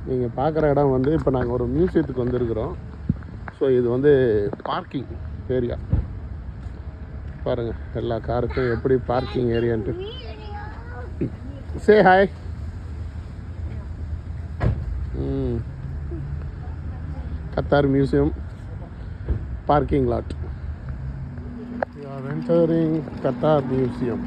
நீங்கள் பார்க்குற இடம் வந்து இப்போ நாங்கள் ஒரு மியூசியத்துக்கு வந்திருக்கிறோம். ஸோ இது வந்து பார்க்கிங் ஏரியா பாருங்கள், எல்லா காருக்கும் எப்படி பார்க்கிங் ஏரியான்ட்டு. Say hi. Qatar museum parking lot. We are entering Qatar Museum.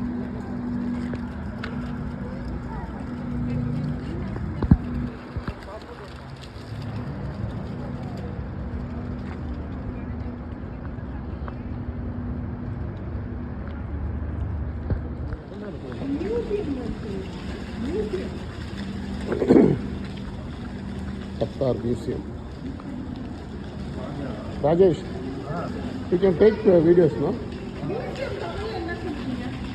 Qatar Museum. Rajesh, you can take videos, no?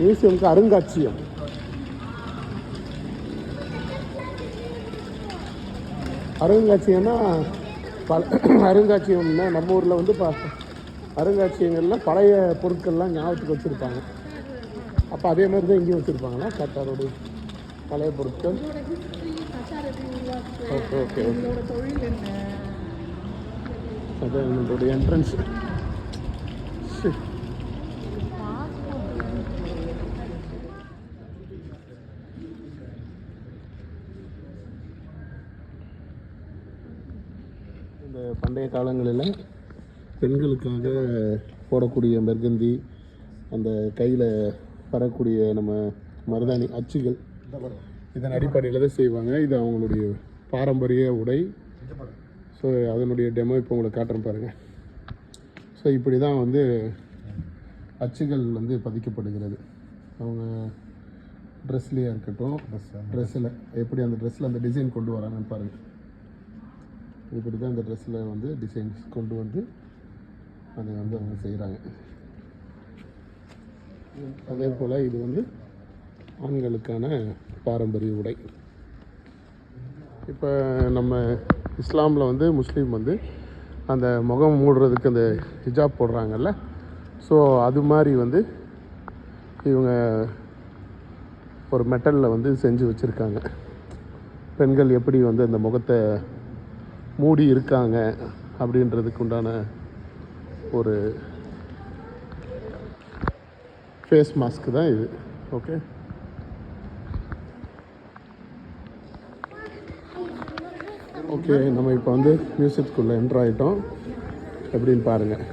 Museum का அருங்காட்சியகம். அருங்காட்சியகம்னா அருங்காட்சியகம்னா நம்ம ஊரில் வந்து அருங்காட்சியகங்களில் பழைய பொருட்கள்லாம் ஞாபகத்துக்கு வச்சுருப்பாங்க. அப்போ அதே மாதிரி தான் இங்கேயும் வச்சுருப்பாங்களா கத்தாரோட பழைய பொருட்கள்? Okay okay okay. அதான் என்னோட என்ட்ரன்ஸ். இந்த பண்டைய காலங்களில் பெண்களுக்காக போடக்கூடிய மெர்கந்தி, அந்த கையில் வரக்கூடிய நம்ம மருதாணி அச்சுகள், இதன் அடிப்படையில் தான் செய்வாங்க. இது அவங்களுடைய பாரம்பரிய உடை. ஸோ அதனுடைய டெமோ இப்போ உங்களுக்கு காட்டுறேன் பாருங்கள். ஸோ இப்படி தான் வந்து அச்சுகள் வந்து பதிக்கப்படுகிறது. அவங்க ட்ரெஸ்லேயே இருக்கட்டும், ட்ரெஸ்ஸில் எப்படி அந்த ட்ரெஸ்ஸில் அந்த டிசைன் கொண்டு வராங்கன்னு பாருங்கள். இப்படி தான் இந்த ட்ரெஸ்ஸில் வந்து டிசைன்ஸ் கொண்டு வந்து அதை வந்து அவங்க செய்கிறாங்க. அதே போல் இது வந்து ஆண்களுக்கான பாரம்பரிய உடை. இப்போ நம்ம இஸ்லாமில் வந்து முஸ்லீம் வந்து அந்த முகம் மூடுறதுக்கு அந்த ஹிஜாப் போடுறாங்கல்ல, ஸோ அது மாதிரி வந்து இவங்க ஒரு மெட்டலில் வந்து செஞ்சு வச்சுருக்காங்க. பெண்கள் எப்படி வந்து அந்த முகத்தை மூடி இருக்காங்க அப்படின்றதுக்கு உண்டான ஒரு ஃபேஸ் மாஸ்க் தான் இது. Okay, okay. நம்ம இப்போ வந்து மியூசியத்துக்குள்ளே என்ட்ரு ஆகிட்டோம். எப்படின்னு பாருங்கள்.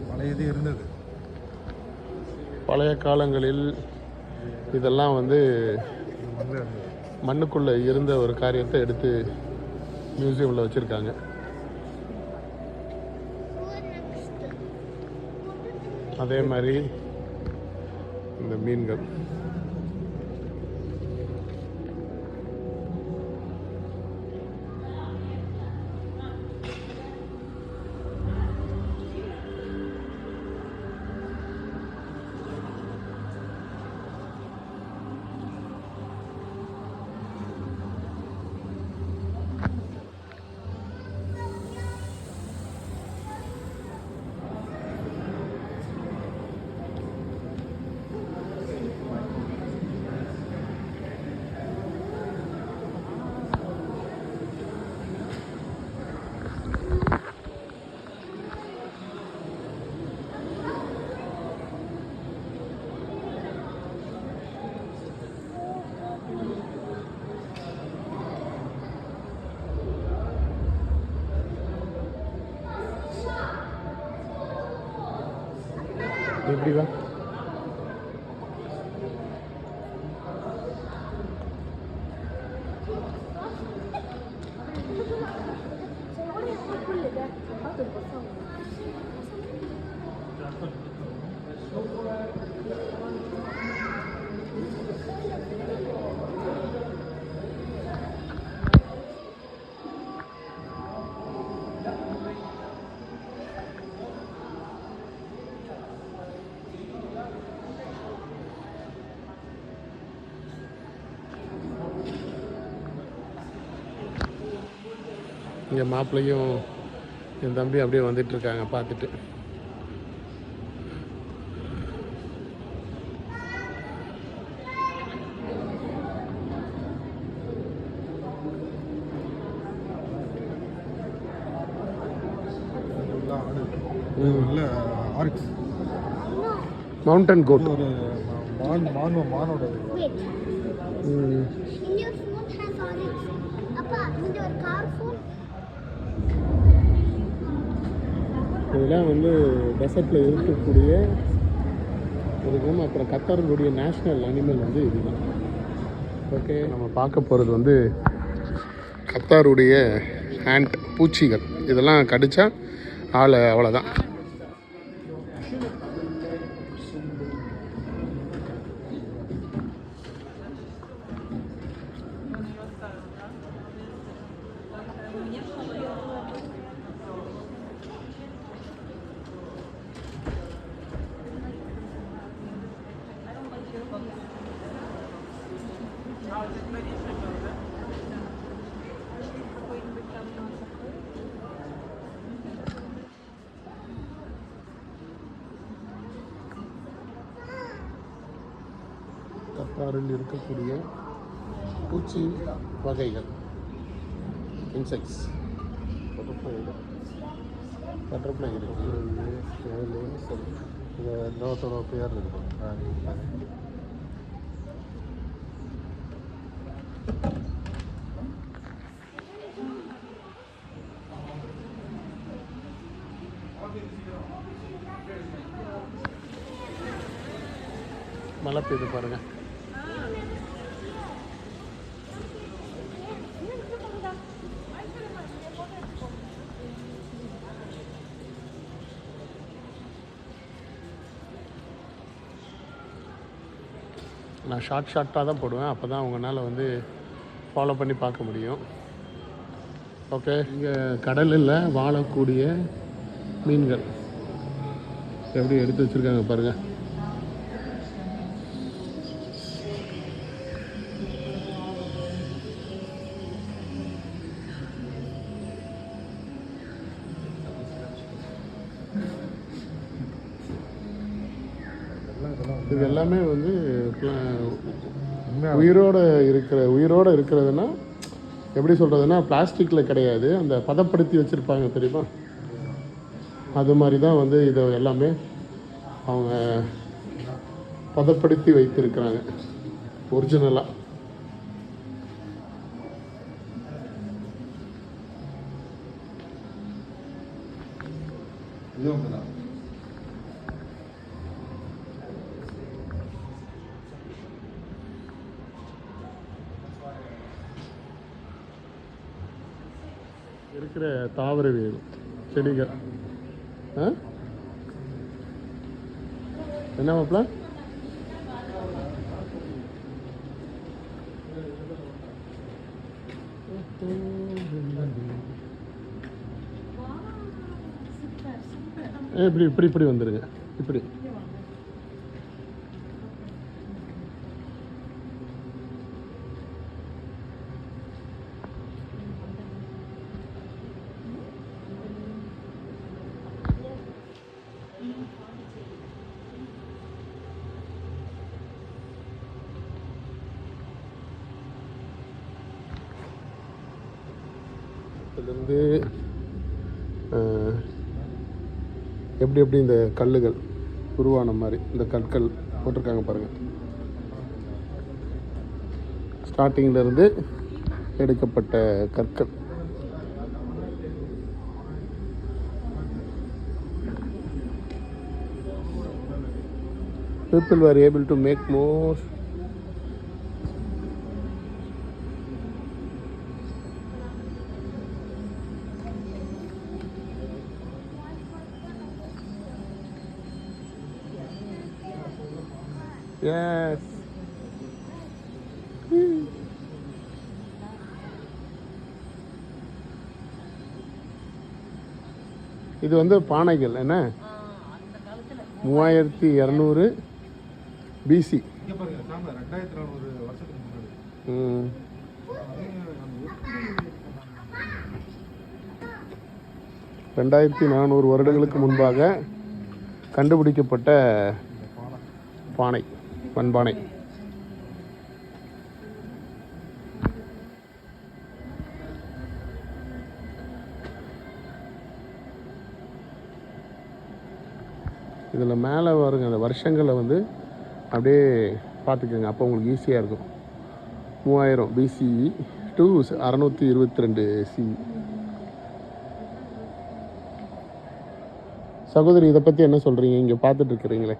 பழையது இருந்தது. பழைய காலங்களில் இதெல்லாம் வந்து மண்ணுக்குள்ளே இருந்த ஒரு காரியத்தை எடுத்து மியூசியமில் வச்சுருக்காங்க. அதே மாதிரி இந்த மீன்கள். எப்படி வா? இங்கே மாப்பிள்ளையும் என் தம்பி அப்படியே வந்துட்டுருக்காங்க பார்த்துட்டு. நல்ல ஆர்க்ஸ் மவுண்டன் கோட். ஒரு மானோட Wait. In your phone has orange. Appa, in your car phone? இதெல்லாம் வந்து டெசர்ட்டில் இருக்கக்கூடிய இருக்கும். அப்புறம் கத்தாருடைய நேஷ்னல் அனிமல் வந்து இதுதான். ஓகே, நம்ம பார்க்க போகிறது வந்து கத்தாருடைய ஹேண்ட் பூச்சிகள். இதெல்லாம் கடிச்சா ஆள் அவ்வளோதான். கத்தாரில் இருக்கக்கூடிய பூச்சி வகைகள், இன்செக்ட்ஸ். பட்டர்ஃப்ளை இருக்குது. இன்னொருத்தோட பேர் இருக்கும். மழை பெய்யுது பாருங்க. நான் ஷார்ட்டாக தான் போடுவேன், அப்போ தான் உங்களால் வந்து ஃபாலோ பண்ணி பார்க்க முடியும். ஓகே, இங்கே கடலில் வாழக்கூடிய மீன்கள் எப்படி எடுத்து வச்சுருக்காங்க பாருங்கள். இது எல்லாமே வந்து உயிரோடு இருக்கிறதுனா எப்படி சொல்கிறதுனா பிளாஸ்டிக்கில் கிடையாது, அந்த பதப்படுத்தி வச்சுருப்பாங்க தெரியுமா, அது மாதிரி தான் வந்து இதை எல்லாமே அவங்க பதப்படுத்தி வைத்திருக்கிறாங்க ஒரிஜினலாக. இருக்கிற தாவரவியல் செடிகள் என்ன மாப்பிள்ள? இப்படி இப்படி இப்படி வந்துருங்க. இப்படி இதுலேருந்து எப்படி எப்படி இந்த கல்லுகள் உருவான மாதிரி இந்த கற்கள் போட்டிருக்காங்க பாருங்கள். ஸ்டார்டிங்கிலேருந்து எடுக்கப்பட்ட கற்கள். People were able to make more. Yes. இது வந்து பானைகள் என்ன 3200 BC. இங்கே பாருங்க, 2400 வருஷத்துக்கு முன்னாடி. 2400 வருடங்களுக்கு முன்பாக கண்டுபிடிக்கப்பட்ட பானை, மண்பானை. இதில் மேலே வருங்க அந்த வருஷங்களை வந்து அப்படியே பார்த்துக்கோங்க, அப்போ உங்களுக்கு ஈஸியாக இருக்கும். 3000 BCE to 622 CE. சகோதரி, இதை பற்றி என்ன சொல்கிறீங்க? இங்கே பார்த்துட்டு இருக்கிறீங்களே.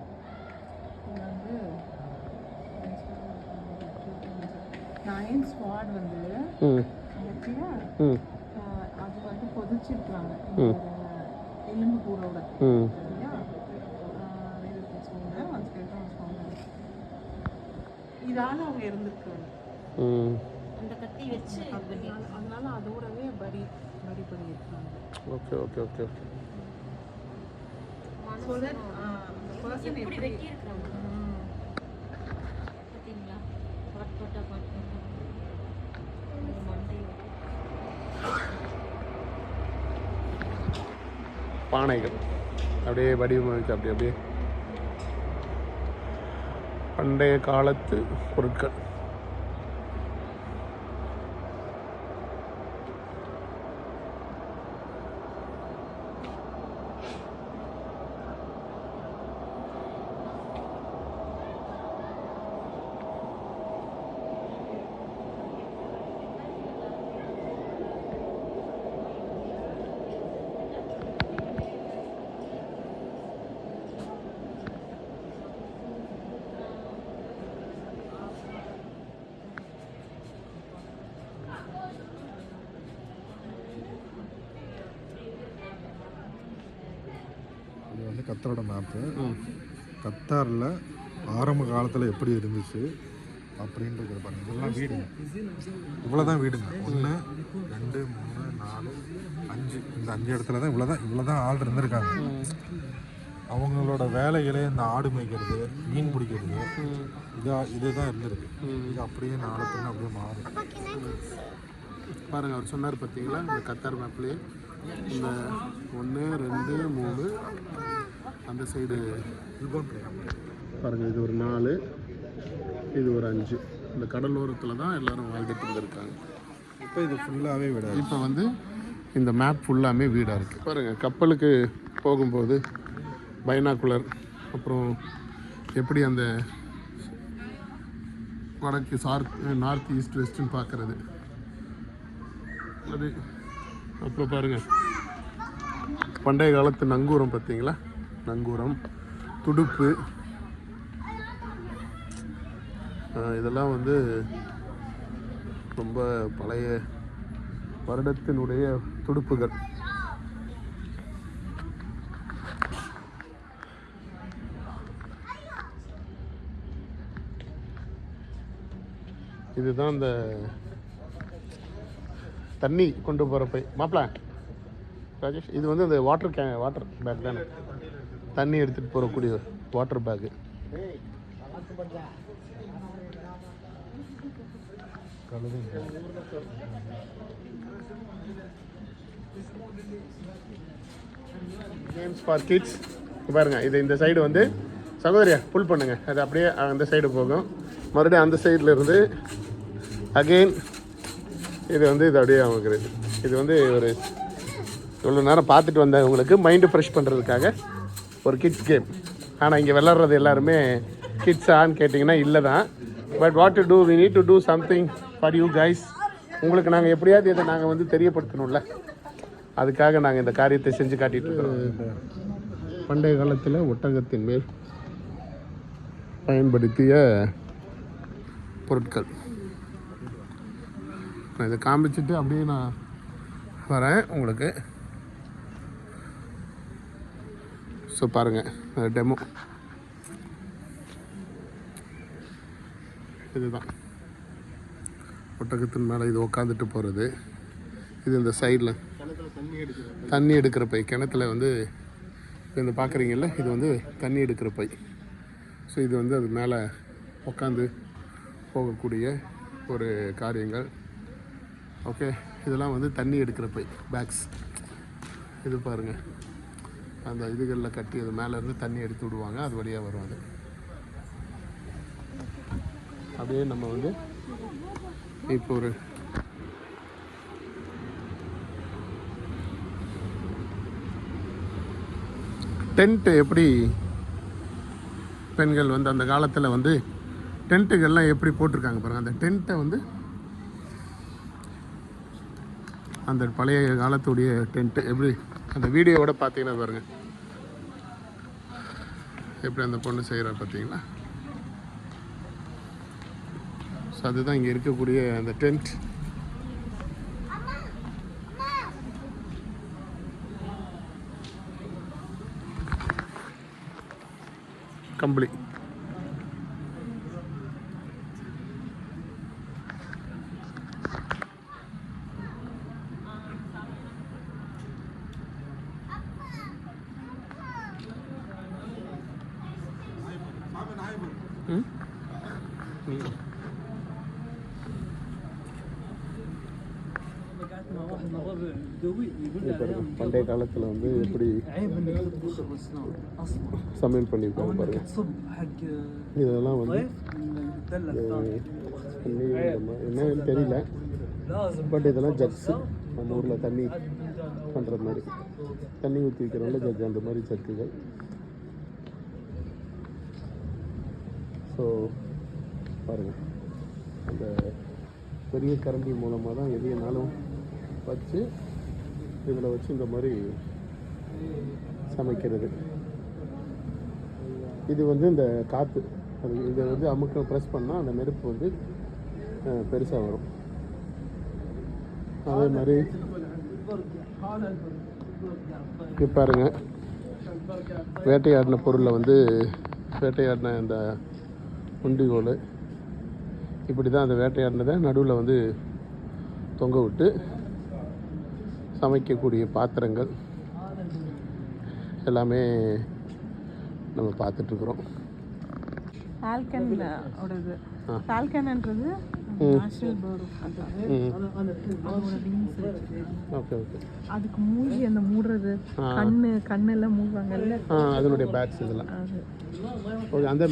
அது வந்து பொதிச்சிருக்காங்க எலும்பு கூடோட. இதால அவங்க இருந்திருக்காங்க. அந்த கத்தி வச்சு அதனால அதோடவே பரி பண்ணியிருக்காங்க. Okay okay okay okay. எப்படி வெட்டி இருக்கிறாங்க பார்த்தீங்களா? பாட் போட்டா மண்டை பானைகள் அப்படியே வடிவமைச்சு அப்படியே பண்டைய காலத்து பொருட்கள். இது வந்து கத்தாரோட மேப்பு. கத்தாரில் ஆரம்ப காலத்தில் எப்படி இருந்துச்சு அப்படின்றது பாருங்கள். இதெல்லாம் வீடுங்க, இவ்வளோதான் வீடுங்க. 1 2 3 4 5 இந்த 5 இடத்துல தான் இவ்வளோதான் ஆள் இருந்திருக்காங்க. அவங்களோட வேலைகளே இந்த ஆடு மேய்க்கிறது, மீன் பிடிக்கிறது, இதுதான் இருந்திருக்கு. இது அப்படியே நாளை பின்ன அப்படியே மாறும். பாருங்கள், அவர் சொன்னார் பார்த்தீங்களா, இந்த கத்தார் மேப்லேயே இந்த 1 2 3 அந்த சைடு பாருங்கள், இது ஒரு 4, இது ஒரு 5. இந்த கடலோரத்தில் தான் எல்லோரும் வாழ்ந்துட்டு இருந்திருக்காங்க. இப்போ இது ஃபுல்லாகவே வீடாக, இப்போ வந்து இந்த மேப் ஃபுல்லாமே வீடாக இருக்குது. பாருங்கள், கப்பலுக்கு போகும்போது பைனாக்குலர், அப்புறம் எப்படி அந்த வடக்கு நார்த் ஈஸ்ட் வெஸ்ட்டுன்னு பார்க்குறது அது. அப்புறம் பாருங்கள், பண்டைய காலத்து நங்கூரம் பார்த்தீங்களா, நங்கூரம், துடுப்பு, இதெல்லாம் வந்து ரொம்ப பழைய வருடத்தினுடைய துடுப்புகள். இதுதான் இந்த தண்ணி கொண்டு போகிற பை. மாப்பிள்ள ராஜேஷ், இது வந்து இந்த வாட்டர் பேக் தானே, தண்ணி எடுத்துகிட்டு போகக்கூடிய water bag. Games for kids. பாருங்க, இது இந்த சைடு வந்து சகோதரியா புல் பண்ணுங்க, அது அப்படியே அந்த சைடு போகும். மறுபடியும் அந்த சைடில் இருந்து அகெயின் இது வந்து இது அப்படியே அமைக்கிறது. இது வந்து ஒரு இவ்வளோ நேரம் பார்த்துட்டு வந்தவங்களுக்கு மைண்டு ஃப்ரெஷ் பண்ணுறதுக்காக ஒரு கிட்ஸ் கேம். ஆனால் இங்கே விளாட்றது எல்லாருமே கிட்ஸான்னு கேட்டிங்கன்னா இல்லை தான். But what to do, we need to do something for you guys. உங்களுக்கு நாங்கள் எப்படியாவது இதை நாங்கள் வந்து தெரியப்படுத்தணும்ல, அதுக்காக நாங்கள் இந்த காரியத்தை செஞ்சு காட்டிகிட்டு இருக்கிறோம். பண்டைய காலத்தில் ஒட்டகத்தின் மேல் பயன்படுத்திய பொருட்கள். நான் இதை காமிச்சிட்டு அப்படியே நான் வரேன் உங்களுக்கு. ஸோ பாருங்கள், டெமோ இதுதான். ஒட்டகத்தின் மேலே இது உக்காந்துட்டு போகிறது. இது இந்த சைடில் தண்ணி எடுக்கிற பை. கிணத்துல வந்து இந்த பார்க்குறீங்கல்ல, இது வந்து தண்ணி எடுக்கிற பை. ஸோ இது வந்து அது மேலே உக்காந்து போகக்கூடிய ஒரு காரியங்கள். ஓகே, இதெல்லாம் வந்து தண்ணி எடுக்கிற பை பேக்ஸ். இது பாருங்கள், அந்த இதுகளில் கட்டி அது மேலேருந்து தண்ணி எடுத்து விடுவாங்க, அது வழியாக வரும். அது அப்படியே நம்ம வந்து இப்போ ஒரு டென்ட்டு எப்படி பெண்கள் வந்து அந்த காலத்தில் வந்து டென்ட்டுகள்லாம் எப்படி போட்டிருக்காங்க பாருங்கள். அந்த டென்ட்டை வந்து அந்த பழைய காலத்துடைய டென்ட்டு எப்படி அந்த வீடியோவோட பார்த்தீங்கன்னா பாருங்கள், எப்படி அந்த பொண்ணு செய்கிறா பார்த்தீங்களா. ஸோ அதுதான் இங்கே இருக்கக்கூடிய அந்த டென்ட். கம்பளி. பண்டைய காலத்தில் வந்து எப்படி சமையல் பண்ணியிருக்காங்க பாருங்க. இதெல்லாம் வந்து என்னன்னு தெரியல, பட் இதெல்லாம் ஜக்ஸு. நம்ம ஊரில் தண்ணி பண்ணுற மாதிரி தண்ணி ஊற்றி வைக்கிறவங்கள ஜக், அந்த மாதிரி ஜக்குகள். ஸோ பாருங்கள், அந்த பெரிய கரண்டி மூலமாக தான் எதையினாலும் வச்சு இதில் வச்சு இந்த மாதிரி சமைக்கிறது. இது வந்து இந்த காற்று, அது இதை வந்து அமுக்க ப்ரெஸ் பண்ணால் அந்த நெருப்பு வந்து பெருசாக வரும். அதே மாதிரி இப்போ பாருங்க, வேட்டையாடின பொருளில் வந்து வேட்டையாடின இந்த உண்டிகோல், இப்படி தான் அந்த வேட்டையாடினதை நடுவில் வந்து தொங்க விட்டு சமைக்கக்கூடிய பாத்திரங்கள் எல்லாமே நம்ம பார்த்துட்ருக்குறோம். ஃபால்கனோடது, ஃபால்கன்ன்றது நேஷனல் பேர்டு. Okay okay. அதுக்கு மூஞ்சி அந்த மூடுறது, கண்ணெல்லாம் மூடுவாங்கல்ல, அதனுடைய பேட்ஸ் இதெல்லாம். ஓகே, அந்த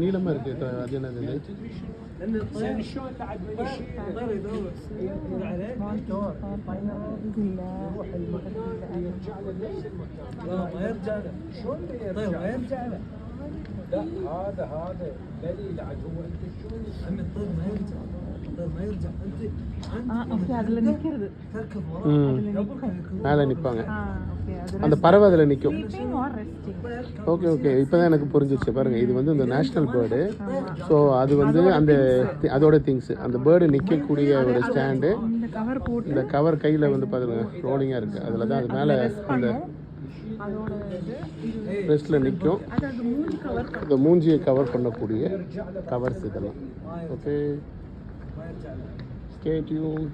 நீளமாக இருக்குது. அது என்னது? மேலே நிற்பாங்க, அந்த பறவை அதில் நிற்கும். ஓகே ஓகே, இப்போ தான் எனக்கு புரிஞ்சிச்சு. பாருங்கள், இது வந்து இந்த நேஷ்னல் பேர்டு. ஸோ அது வந்து அந்த அதோட திங்ஸு, அந்த பேர்டு நிற்கக்கூடிய ஒரு ஸ்டாண்டு. இந்த கவர் கையில் வந்து பாருங்க ரோலிங்காக இருக்குது, அதில் தான் அது மேலே அந்த ரெஸ்ட்டில் நிற்கும். இந்த மூஞ்சியை கவர் பண்ணக்கூடிய கவர்ஸ் இதெல்லாம். Okay, stay tune.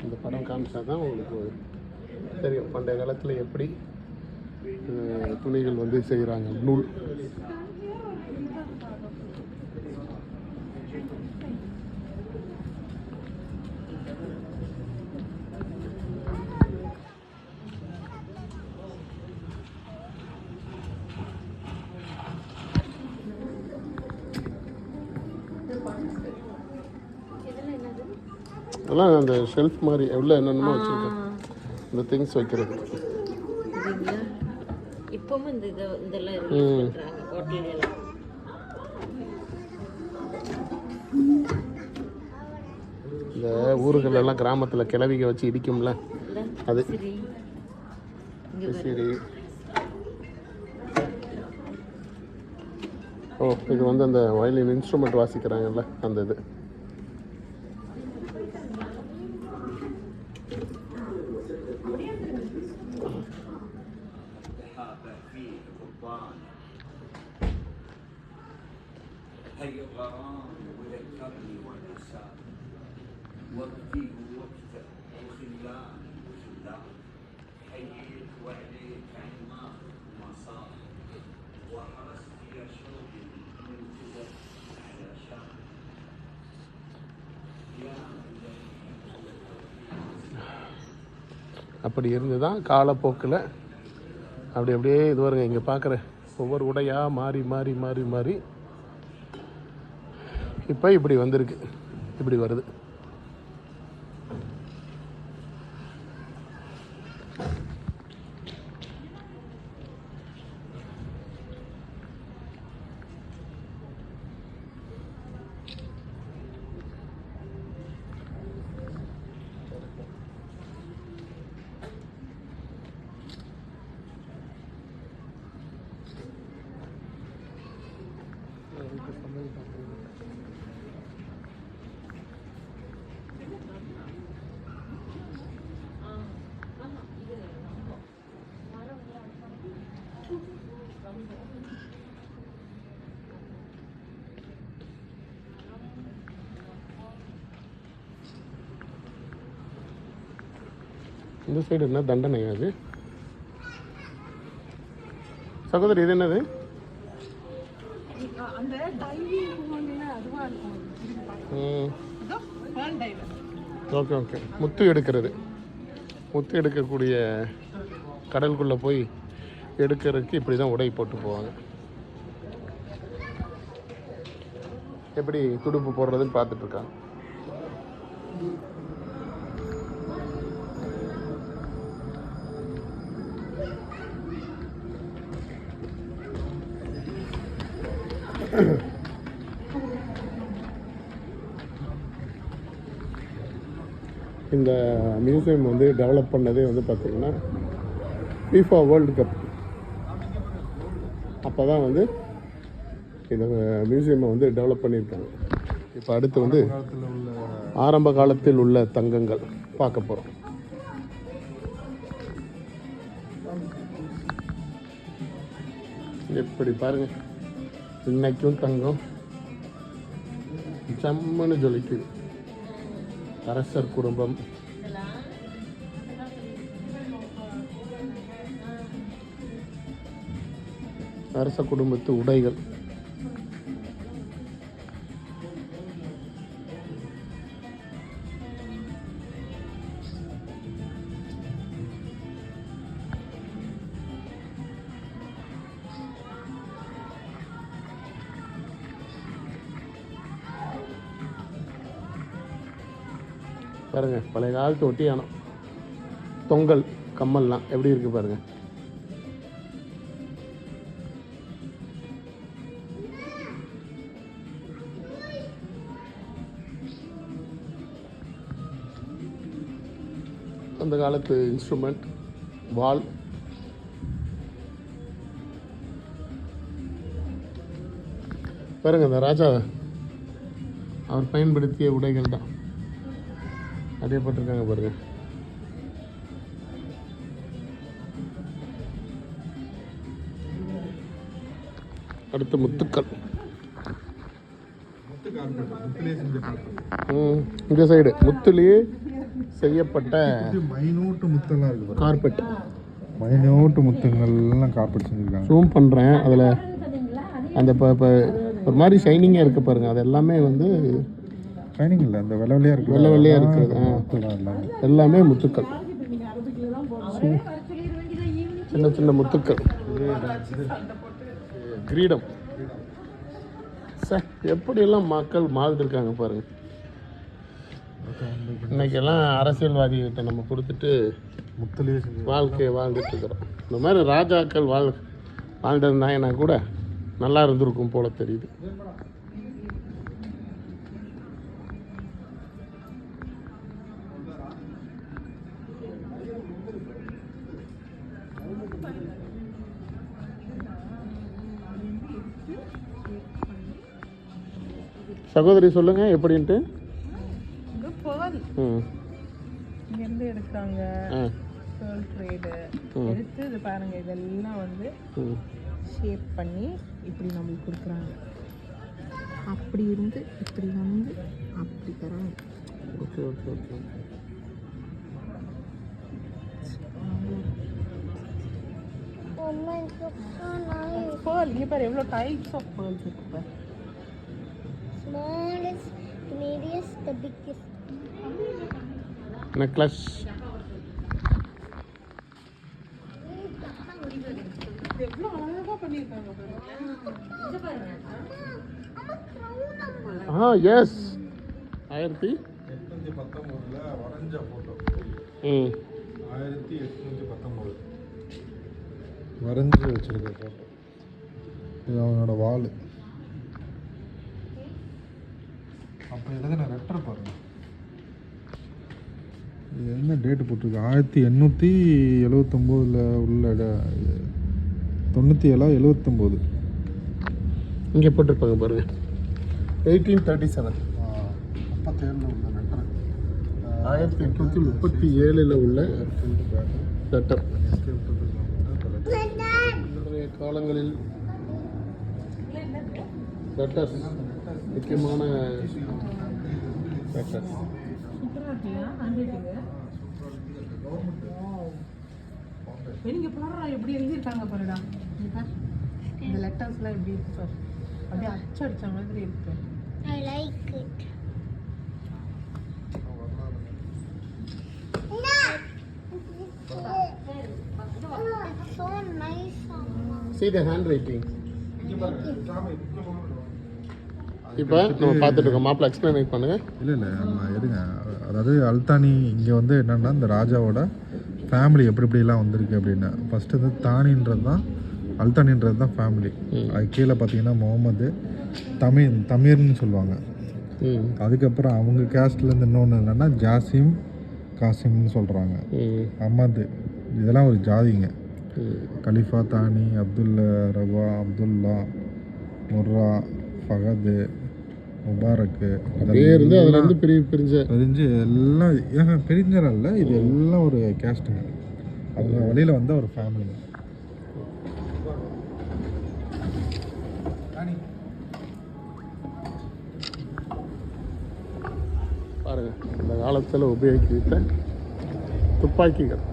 இந்த படம் காமிச்சா தான் உங்களுக்கு தெரியும் பண்டைய காலத்தில் எப்படி துணிகள் வந்து செய்கிறாங்க. நூல் அதெல்லாம் அந்த ஷெல்ஃப் மாதிரி எவ்வளோ என்னென்னமோ வச்சுருக்கேன், இந்த திங்ஸ் வைக்கிறது. இப்பவும் இந்த இதெல்லாம் யூஸ் பண்றாங்க ஹோட்டல்ல. இந்த ஊர்கள் எல்லாம் கிராமத்தில் கிளவிக வச்சு இடிக்கும்ல, அது சரி. ஓ, இது வந்து அந்த வயலின் இன்ஸ்ட்ருமெண்ட் வாசிக்கிறாங்கல்ல, அந்த இது. هي الغرام وذكرني والنساء وقتي ووقته وخلان وخلان حييت وعليك عما ما صار وحرست يا شوقي من كذب على شام يا அப்படி இருந்து தான் காலப்போக்கில் அப்படியே இது வருங்க. இங்கே பார்க்குற ஒவ்வொரு உடையாக மாறி மாறி மாறி மாறி இப்போ இப்படி வந்திருக்கு, இப்படி வருது. இந்த சைடு என்ன தண்டனையா அது? சகோதரி இது என்னது? அந்த டைவிங் போனீங்கன்னா அதுவா இருக்கும். இதோ பேர்ல் டைவர். Okay okay. முத்து எடுக்கிறது, முத்து எடுக்கக்கூடிய கடலுக்குள்ளே போய் எடுக்கிறதுக்கு இப்படி தான் உடை போட்டு போவாங்க. எப்படி துடுப்பு போடுறதுன்னு பார்த்துட்ருக்காங்க. இந்த மியூசியம் வந்து டெவலப் பண்ணதே வந்து பார்த்திங்கன்னா FIFA வேர்ல்டு கப் அப்போ தான் வந்து இந்த மியூசியமை வந்து டெவலப் பண்ணியிருக்காங்க. இப்போ அடுத்து வந்து ஆரம்ப காலத்தில் உள்ள தங்கங்கள் பார்க்க போகிறோம். எப்படி பாருங்க, இன்னைக்கும் தங்கம் செம்மனு ஜொலிக்குது. அரசர் குடும்பம், அரச குடும்பத்து உடைகள். பாருங்க, பழைய காலத்து ஒட்டியானம் தொங்கல் கம்மல்லாம் எப்படி இருக்கு பாருங்க. அந்த காலத்து இன்ஸ்ட்ருமெண்ட், வால், பாருங்க. இந்த ராஜா அவர் பயன்படுத்திய உடைகள் தான் அதே போட்டிருக்காங்க பாருங்க. அடுத்து முத்துக்கள். இந்த சைடு முத்துலேயே செய்யப்பட்ட மைனூட்டு முத்தெல்லாம் இருக்கு. கார்பெட், மைனூட்டு முத்துங்கள்லாம் கார்பெட் செஞ்சுருக்காங்க. ஜூம் பண்ணுறேன். அதில் அந்த இப்போ ஒரு மாதிரி ஷைனிங்காக இருக்குது பாருங்கள். அது எல்லாமே வந்து ஷைனிங் இல்லை, அந்த வெள்ளை வெள்ளையாக இருக்குது. வெள்ளை வெள்ளையாக இருக்கிறது எல்லாமே முத்துக்கள், சின்ன சின்ன முத்துக்கள். கிரீடம். சார் எப்படியெல்லாம் மக்கள் வாழ்ந்துருக்காங்க பாருங்கள். இன்னைக்கெல்லாம் அரசியல்வாதிகிட்ட நம்ம கொடுத்துட்டு முத்துலேயே வாழ்க்கையை வாழ்ந்துட்டு இருக்கிறோம். இந்த மாதிரி ராஜாக்கள் வாழ்ந்திருந்தாங்கன்னா கூட நல்லா இருந்திருக்கும் போல தெரியுது. சகோதரி சொல்லுங்க எப்படின்ட்டு. இங்கேருந்து எடுக்கிறாங்க பேர்ல் ட்ரேடு எடுத்து இது பாருங்க, இதெல்லாம் வந்து ஷேப் பண்ணி இப்படி நம்மளுக்கு கொடுக்குறாங்க. அப்படி இருந்து இப்படி வந்து அப்படி தராங்க. Okay okay okay. பேர்ல் இங்கே பாரு எவ்வளோ டைப்ஸ் ஆஃப் பேர்ல்ஸ் இருக்கு பாரு. Smallest, medium, the biggest. Necklace. இது எவ்வளோ அழகா பண்ணியிருக்காங்க பாருங்க. இங்க பாருங்க. எஸ் 1819 வரைஞ்ச ஃபோட்டோ. ம் 1819 வரைஞ்சி வச்சிருக்க ஃபோட்டோ. இது அவனோட வாள். அப்போ எழுதின லெட்டர் பாருங்க. இது என்ன டேட்டு போட்டிருக்கு? 1879 உள்ள 97 79. இங்கே போட்டிருப்பாங்க பாருங்க 1837 37 உள்ள லெட்டர். 1837 உள்ள லெட்டர். நிறைய காலங்களில் லெட்டர்ஸ், முக்கியமான லெட்டர்ஸ். சூப்பரா இருக்கியா ஹேண்ட்ரைட்டிங்கு? நீங்க பாடுறா எப்படி எழுதியிருக்காங்க பாருடா. இங்க பாரு. இந்த லெட்டர்ஸ்லாம் எப்படி இருக்கு பாரு. அப்படியே அச்சடிச்ச மாதிரி இருக்கு. I like it. It's so nice. See the handwriting. இப்போ நம்ம பார்த்துட்டு இருக்கோம். மாப்பிள்ள எக்ஸ்பிளைன் பண்ணுங்க. இல்லை நம்ம எடுங்க. அதாவது அல்தானி இங்கே வந்து என்னென்னா இந்த ராஜாவோட ஃபேமிலி எப்படி எப்படிலாம் வந்திருக்கு அப்படின்னு. ஃபஸ்ட்டு வந்து தானின்றது தான், அல்தானின்றது தான் ஃபேமிலி. அது கீழே பார்த்தீங்கன்னா முகமது, தமிர்னு சொல்லுவாங்க. அதுக்கப்புறம் அவங்க கேஸ்ட்லேருந்து இன்னொன்று என்னென்னா ஜாசிம், காசிம்னு சொல்கிறாங்க. அஹமது, இதெல்லாம் ஒரு ஜாதிங்க. கலிஃபா, தானி, ரவா, அப்துல்லா, முர்ரா, ஃபகது, முபாரக்கு, இருந்து அதில் வந்து பிரிஞ்சு எல்லாம் பிரிஞ்சல. இது எல்லாம் ஒரு கேஸ்ட்டுங்க. அவங்க வழியில் வந்த ஒரு ஃபேமிலிங்க. பாருங்க அந்த காலத்தில் உபயோகித்த துப்பாக்கிகள்.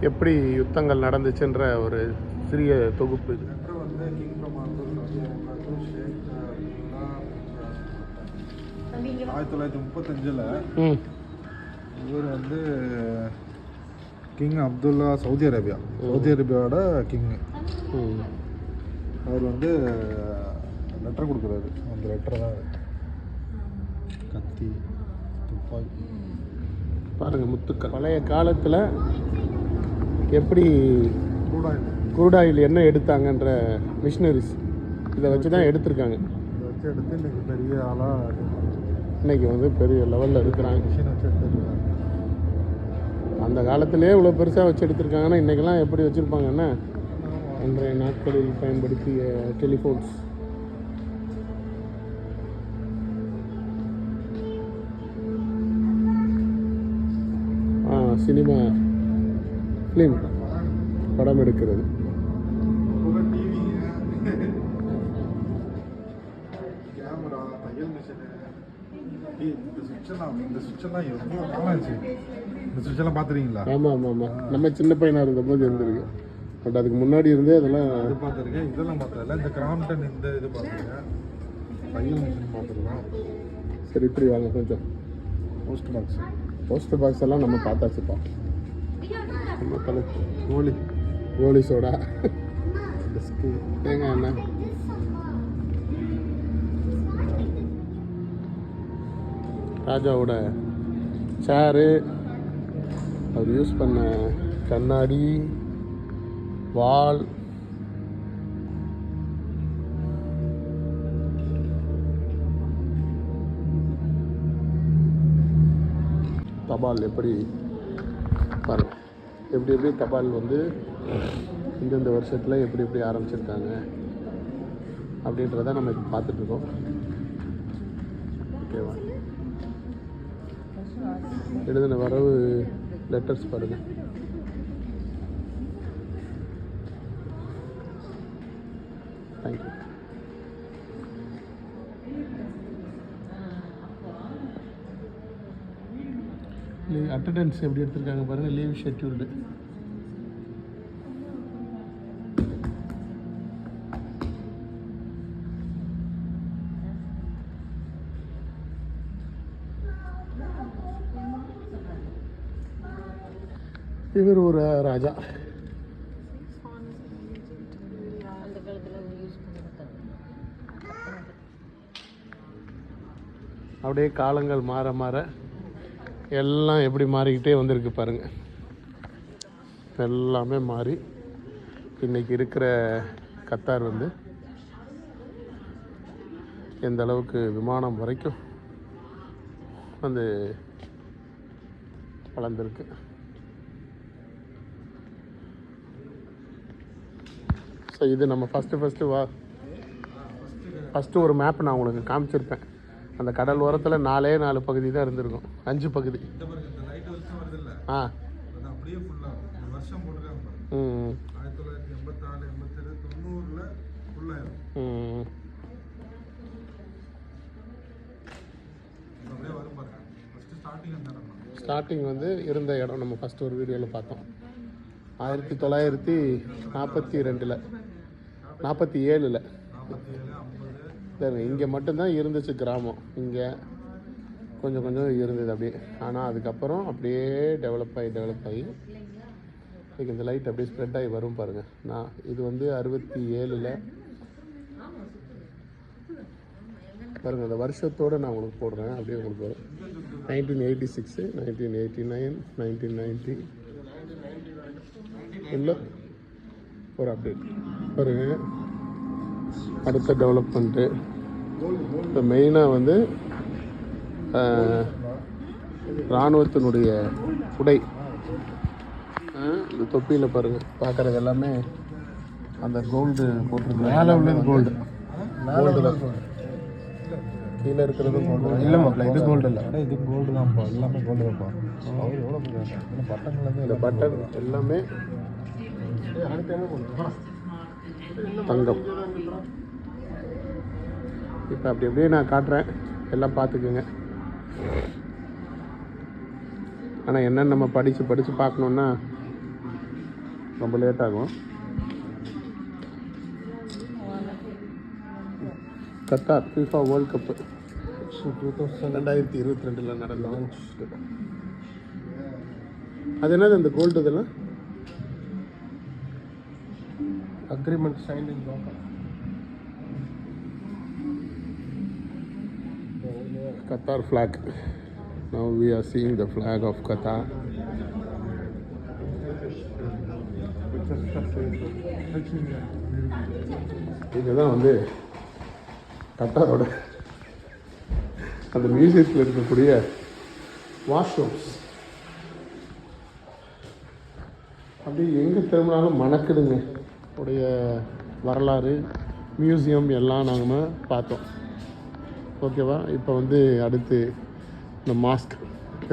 எப்படி யுத்தங்கள் நடந்துச்சுன்ற ஒரு சிறிய தொகுப்பு இது. வந்து கிங் ஃப்ரம் 1935 இவர் வந்து கிங் அப்துல்லா, சவுதி அரேபியாவோட கிங்கு. அவர் வந்து லெட்டர் கொடுக்குறாரு. அந்த லெட்டர் தான் கத்தி, துப்பாக்கி. பாருங்க முத்துக்கள். பழைய காலத்தில் எப்படி க்ரூட் ஆயில் என்ன எடுத்தாங்கன்ற மிஷினரிஸ் இதை வச்சு தான் எடுத்திருக்காங்க. இதை வச்சு எடுத்து இன்றைக்கி பெரிய ஆளாக இன்னைக்கு வந்து பெரிய லெவலில் இருக்கிறாங்க. மிஷின் வச்சு எடுத்துருக்காங்க. அந்த காலத்திலே இவ்வளோ பெருசாக வச்சு எடுத்திருக்காங்கன்னா இன்றைக்கெல்லாம் எப்படி வச்சுருப்பாங்கன்னா அன்றைய நாட்களில் பயன்படுத்திய டெலிஃபோன்ஸ். சினிமா ஃபிலிம் படம் எடுக்கிறது. கேமரா, தையல் மிஷினு, இந்த சுவிட்செல்லாம் எவ்வளோ காலம் ஆச்சு. இந்த சுவிட்செல்லாம் பார்த்துருக்கீங்களா? ஆமாம். நம்ம சின்ன பையனாக இருந்தபோது இருந்திருக்கு. பட் அதுக்கு முன்னாடி இருந்தே அதெல்லாம் இது பார்த்துருக்கேன். இதெல்லாம் பார்த்ததில்ல. இந்த கிராம்டன் இந்த இது பார்த்துருக்கேன். தையல் மிஷின் பார்த்துருக்கோம். சரி இப்படி வாங்க கொஞ்சம். போஸ்ட் பாக்ஸ் எல்லாம் நம்ம பார்த்தாச்சுப்பா. கோலி சோடா, தேங்காய் எண்ணெய். ராஜாவோட சேரு, அவர் யூஸ் பண்ண கண்ணாடி, வால், தபால் எப்படி பாருங்க. எப்படி எப்படி தபால் வந்து இந்தந்த வருஷத்தில் எப்படி எப்படி ஆரம்பிச்சிருக்காங்க அப்படின்றத நம்ம இப்போ பார்த்துட்ருக்கோம். ஓகேவா? எழுதின வரவு லெட்டர்ஸ் பாருங்கள். தேங்க்யூ. அட்டண்டன்ஸ் எப்படி எடுத்திருக்காங்க பாருங்கள். Leave scheduled. இவர் ஒரு ராஜா. அந்த காலத்தில் யூஸ் பண்ணிருக்காங்க. அப்படியே காலங்கள் மாற மாற எல்லாம் எப்படி மாறிக்கிட்டே வந்திருக்கு பாருங்கள். எல்லாமே மாறி இன்றைக்கி இருக்கிற கத்தார் வந்து எந்த அளவுக்கு விமானம் வரைக்கும் வந்து வளர்ந்துருக்கு. ஸோ இது நம்ம ஃபஸ்ட்டு ஒரு மேப் நான் உங்களுக்கு காமிச்சிருப்பேன். அந்த கடல் ஓரத்தில் 4 பகுதி தான் இருந்திருக்கும். 5 பகுதி. ஆ. ம். ஸ்டார்டிங் வந்து இருந்த இடம் நம்ம ஃபஸ்ட்டு ஒரு வீடியோவில் பார்த்தோம். 1942 47 இங்கே மட்டும்தான் இருந்துச்சு கிராமம். இங்கே கொஞ்சம் கொஞ்சம் இருந்தது அப்படியே. ஆனால் அதுக்கப்புறம் அப்படியே டெவலப் ஆகி இன்றைக்கி இந்த லைட் அப்படியே ஸ்ப்ரெட் ஆகி வரும் பாருங்கள். நான் இது வந்து 67 பாருங்கள். அந்த வருஷத்தோடு நான் உங்களுக்கு போடுறேன். அப்படியே உங்களுக்கு வரும். 1986, 1989, 1990 இல்லை ஒரு அப்டேட் பாருங்கள். அடுத்த டெவலப்மெண்ட்டு இப்போ மெயினாக வந்து இராணுவத்தினுடைய உடை. இந்த தொப்பியில் பாருங்கள் பார்க்குறது எல்லாமே அந்த கோல்டு போட்டிருக்கு. மேலே உள்ளது கோல்டு கீழே இருக்கிறது கோல்டு இல்லைம்மா. இது கோல்டு இல்லை. இது கோல்டு தான்ப்பா. எல்லாமே கோல்டு தான்ப்பா. அவர் எவ்வளோ பட்டன்லேருந்து இந்த பட்டன் எல்லாமே தங்கம். இப்போ அப்படி அப்படியே நான் காட்டுறேன். எல்லாம் பார்த்துக்குங்க. ஆனால் என்னென்னு நம்ம படித்து பார்க்கணுன்னா ரொம்ப லேட் ஆகும். கத்தார் FIFA வேர்ல்ட் கப்பு 2022 நடந்த அது என்னது அந்த கோல்டு இதெல்லாம் agreement sign in Doha. Qatar flag. Now we are seeing the flag of Qatar. இதுதான் வந்து கத்தாரோட அந்த மியூசியத்தில் இருக்கக்கூடிய வாஷ்ரூம்ஸ். அப்படி எங்கே திரும்பினாலும் மணக்குதுங்க. உடைய வரலாறு மியூசியம் எல்லாம் நாங்கள் பார்த்தோம். ஓகேவா? இப்போ வந்து அடுத்து இந்த மாஸ்க்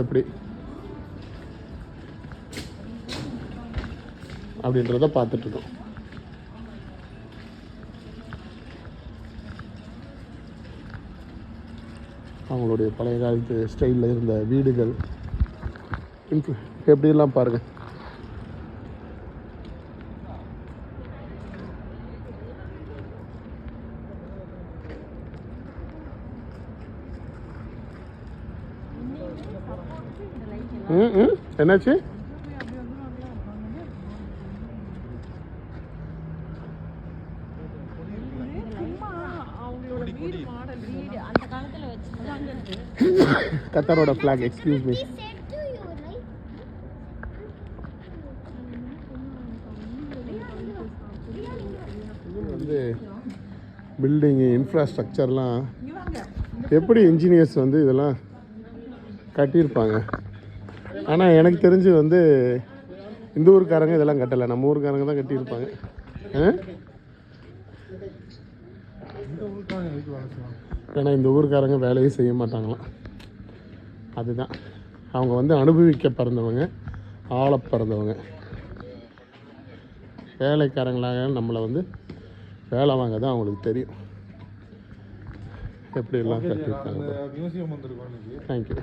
எப்படி அப்படின்றத பார்த்துட்ருக்கோம். அவங்களுடைய பழைய காலத்து ஸ்டைலில் இருந்த வீடுகள் எப்படிலாம் பாருங்கள். என்னாச்சு? கத்தாரோட ஃபிளாக். Excuse me. வந்து பில்டிங்கு இன்ஃப்ராஸ்ட்ரக்சர்லாம் எப்படி இன்ஜினியர்ஸ் வந்து இதெல்லாம் கட்டியிருப்பாங்க. ஆனால் எனக்கு தெரிஞ்சு வந்து இந்த ஊருக்காரங்க இதெல்லாம் கட்டலை, நம்ம ஊருக்காரங்க தான் கட்டியிருப்பாங்க. இந்த ஊருக்காரங்க எதுக்கு வேலை செய்வாங்க? ஏன்னா இந்த ஊருக்காரங்க வேலையே செய்ய மாட்டாங்களாம். அதுதான் அவங்க வந்து அனுபவிக்க பிறந்தவங்க, ஆள பிறந்தவங்க. வேலைக்காரங்களாக நம்மளை வந்து வேலை வாங்க தான் அவங்களுக்கு தெரியும் எப்படியெல்லாம் கட்டியிருக்காங்க. மியூசியம் வந்திருக்கோம் இன்னைக்கு. தேங்க்யூ.